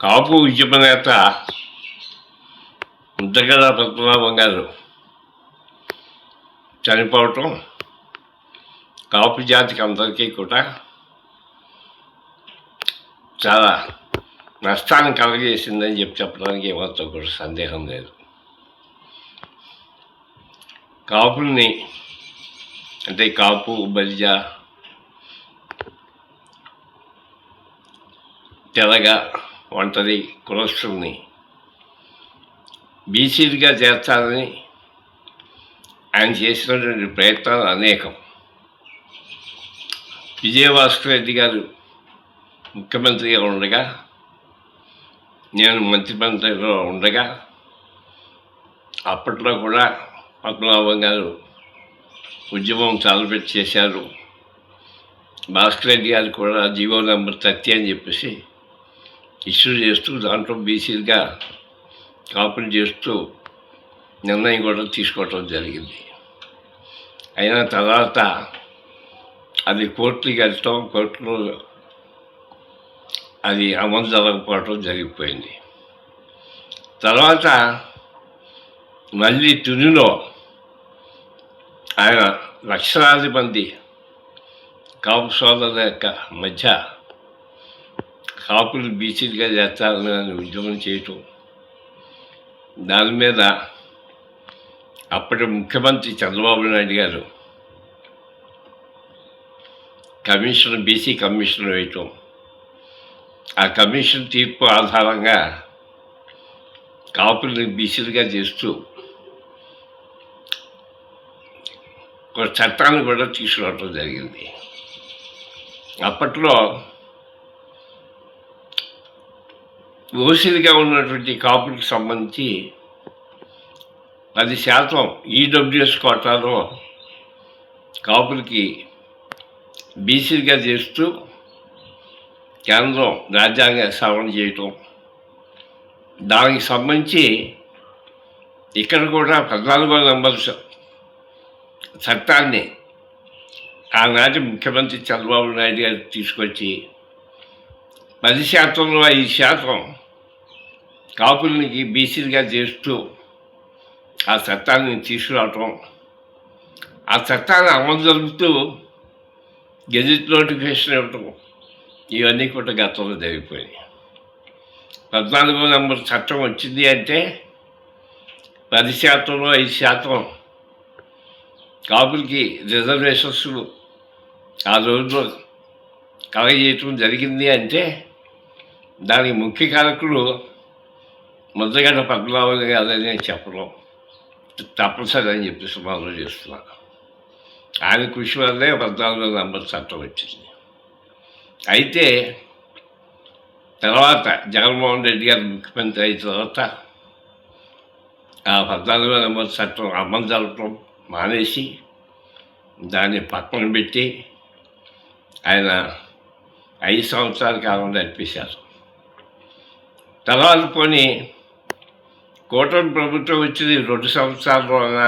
కాపు ఉద్యమ నేత ముద్దగడ పద్మనాభం గారు చనిపోవటం కాపు జాతికి అందరికీ కూడా చాలా నష్టాన్ని కలగజేసిందని చెప్పడానికి ఏమాత్రం కూడా సందేహం లేదు. కాపుల్ని అంటే కాపు బలిజ తెలగ ఒంటరి కులస్తుల్ని బీసీలుగా చేర్చాలని ఆయన చేసినటువంటి ప్రయత్నాలు అనేకం. విజయభాస్కర్ రెడ్డి గారు ముఖ్యమంత్రిగా ఉండగా, నేను మంత్రిమంత్రిలో ఉండగా అప్పట్లో కూడా పద్మనాభం గారు ఉద్యమం చాలుపెట్టి చేశారు. భాస్కర్ రెడ్డి గారు కూడా జీవో నెంబర్ 30 అని చెప్పేసి ఇష్యూ చేస్తూ దాంట్లో బీసీలుగా కాపులు చేస్తూ నిర్ణయం కూడా తీసుకోవటం జరిగింది. అయినా తర్వాత అది కోర్టుకి వెళ్ళటం, కోర్టులో అది అమలు జరగకపోవటం జరిగిపోయింది. తర్వాత మళ్ళీ తునిలో ఆయన లక్షలాది మంది కాపు సోదరుల యొక్క మధ్య కాపులు బీసీలుగా చేస్తారని ఉద్యమం చేయటం, దాని మీద అప్పటి ముఖ్యమంత్రి చంద్రబాబు నాయుడు గారు బీసీ కమిషన్ వేయటం, ఆ కమిషన్ తీర్పు ఆధారంగా కాపుల్ని బీసీలుగా చేస్తూ ఒక చట్టాన్ని కూడా తీసుకురావటం జరిగింది. అప్పట్లో ఓసీలుగా ఉన్నటువంటి కాపులకు సంబంధించి 10% ఈడబ్ల్యూఎస్ కోటాలో కాపులకి బీసీలుగా చేస్తూ కేంద్రం రాజ్యాంగ సవరణ చేయటం, దానికి సంబంధించి ఇక్కడ కూడా 14వ నంబర్ చట్టాన్ని ఆనాటి ముఖ్యమంత్రి చంద్రబాబు నాయుడు గారు తీసుకొచ్చి 10%లో 5% కాపులకి బీసీలుగా చేస్తూ ఆ చట్టాన్ని తీసుకురావటం, ఆ చట్టాన్ని అమలు జరుపుతూ గెజిట్ నోటిఫికేషన్ ఇవ్వటం, ఇవన్నీ కూడా గతంలో జరిగిపోయినాయి. 14వ నంబర్ చట్టం వచ్చింది అంటే 10%లో 5% కాపులకి రిజర్వేషన్స్ ఆ రోజులో కలగజేయటం జరిగింది అంటే దానికి ముఖ్య కారకులు ముద్దగడ్డ పద్మనాభం గారని చెప్పడం తప్పనిసరి అని చెప్పేసి మనం చేస్తున్నాను. ఆయన కృషి వల్లే 14వ నంబర్ చట్టం వచ్చింది. అయితే తర్వాత జగన్మోహన్ రెడ్డి గారు ముఖ్యమంత్రి అయిన తర్వాత ఆ 14వ నంబర్ చట్టం అమలు జరపడం మానేసి దాన్ని పక్కన పెట్టి ఆయన 5 సంవత్సరాల కాలం నడిపేశారు. తర్వాత పోనీ కూటమి ప్రభుత్వం వచ్చింది 2 సంవత్సరాల్లోన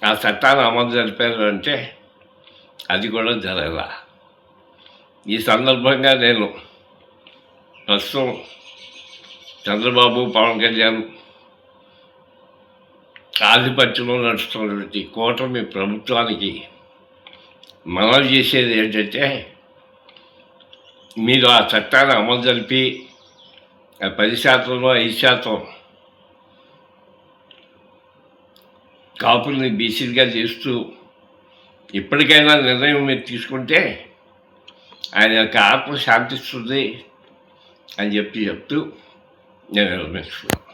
ఆ చట్టాన్ని అమలు జరిపారు అంటే అది కూడా జరగల. ఈ సందర్భంగా నేను ప్రస్తుతం చంద్రబాబు, పవన్ కళ్యాణ్ ఆధిపత్యంలో నడుస్తున్నటువంటి కూటమి ప్రభుత్వానికి మనవి చేసేది ఏంటంటే, మీరు ఆ చట్టాన్ని అమలు జరిపి 10%లో 5% కాపుల్ని బీసీలుగా చేస్తూ ఇప్పటికైనా నిర్ణయం మీరు తీసుకుంటే ఆయన యొక్క ఆత్మ శాంతిస్తుంది అని చెప్తూ నేను విరమిస్తున్నాను.